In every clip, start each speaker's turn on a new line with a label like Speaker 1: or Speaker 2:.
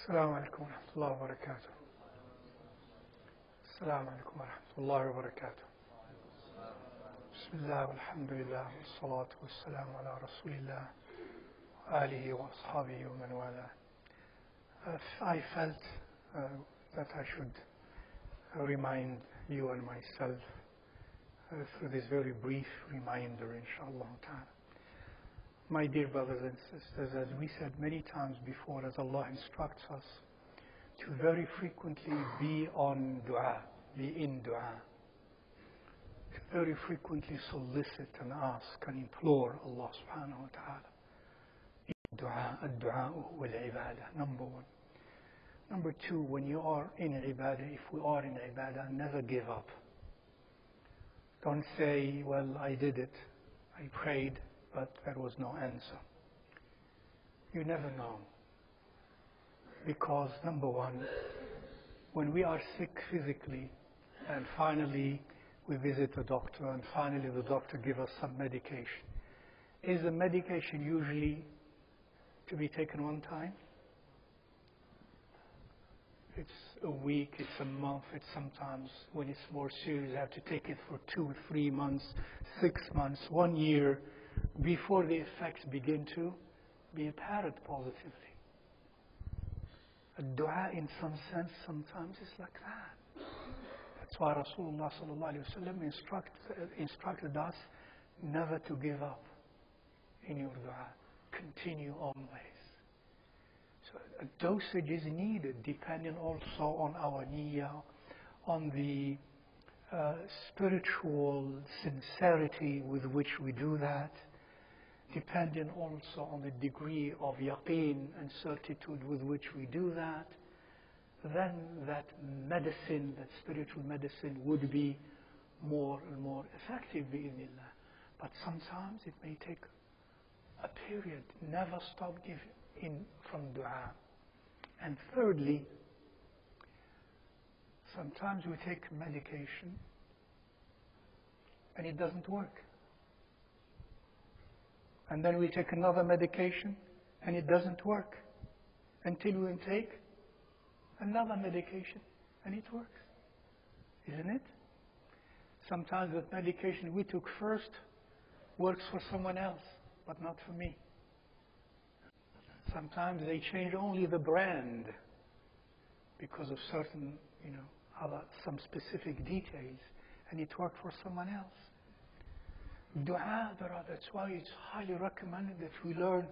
Speaker 1: السلام عليكم ورحمة الله وبركاته. السلام عليكم ورحمة الله وبركاته. بسم الله والحمد لله والصلاة والسلام على رسول الله وآله وأصحابه ومن والاه. I felt that I should remind you and myself through this very brief reminder, inshallah ta'ala. My dear brothers and sisters, as we said many times before, as Allah instructs us to very frequently be on dua, be in dua, to very frequently solicit and ask and implore Allah subhanahu wa ta'ala. Dua, ad-du'a huwa al-ibadah, number one. Number two, when you are in ibadah, if we are in ibadah, never give up. Don't say, well, I did it, I prayed, but there was no answer. You never know. Because number one, when we are sick physically, and finally we visit the doctor, and finally the doctor gives us some medication, is the medication usually to be taken one time? It's a week, it's a month, it's sometimes, when it's more serious, you have to take it for 2, 3 months, 6 months, 1 year, before the effects begin to be apparent positively. A dua, in some sense, sometimes is like that. That's why Rasulullah sallallahu alayhi wa sallam instructed us never to give up in your dua. Continue always. So a dosage is needed, depending also on our niyyah, on the spiritual sincerity with which we do that, depending also on the degree of yaqeen and certitude with which we do that. Then that medicine, that spiritual medicine, would be more and more effective bi'idhnillah. But sometimes it may take a period. Never stop giving from dua. And thirdly, sometimes we take medication and it doesn't work. And then we take another medication and it doesn't work. Until we take another medication and it works. Isn't it? Sometimes the medication we took first works for someone else, but not for me. Sometimes they change only the brand because of certain, some specific details, and it worked for someone else. Dua, that's why it's highly recommended that we learn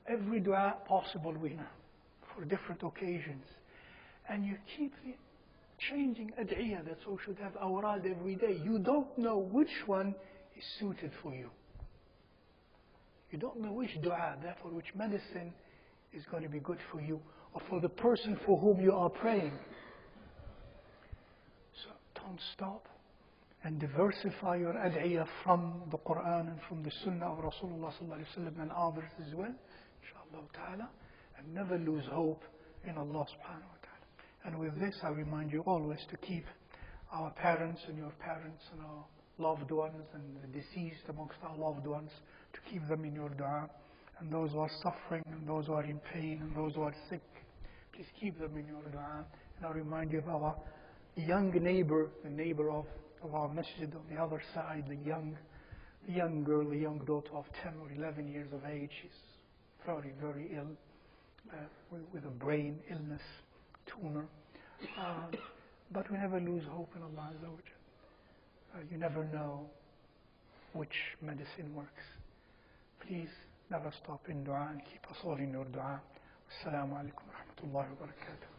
Speaker 1: every dua possible we know for different occasions. And you keep changing ad'iyah. That's why we should have awrad every day. You don't know which one is suited for you. You don't know which dua, therefore which medicine is going to be good for you or for the person for whom you are praying. So don't stop and diversify your ad'iyah from the Quran and from the Sunnah of Rasulullah sallallahu alaihi wasallam and others as well, inshallah ta'ala, and never lose hope in Allah subhanahu wa ta'ala. And with this, I remind you always to keep our parents and your parents and our loved ones and the deceased amongst our loved ones, to keep them in your dua. And those who are suffering, and those who are in pain, and those who are sick, please keep them in your dua. And I remind you of our young neighbor, the neighbor of our masjid on the other side, the young girl, the young daughter of 10 or 11 years of age. She's very, very ill, with a brain illness, tumor. But we never lose hope in Allah Azza wa Jal. You never know which medicine works. Please never stop in dua and keep us all in your dua. Assalamu alaikum wa rahmatullahi wa barakatuh.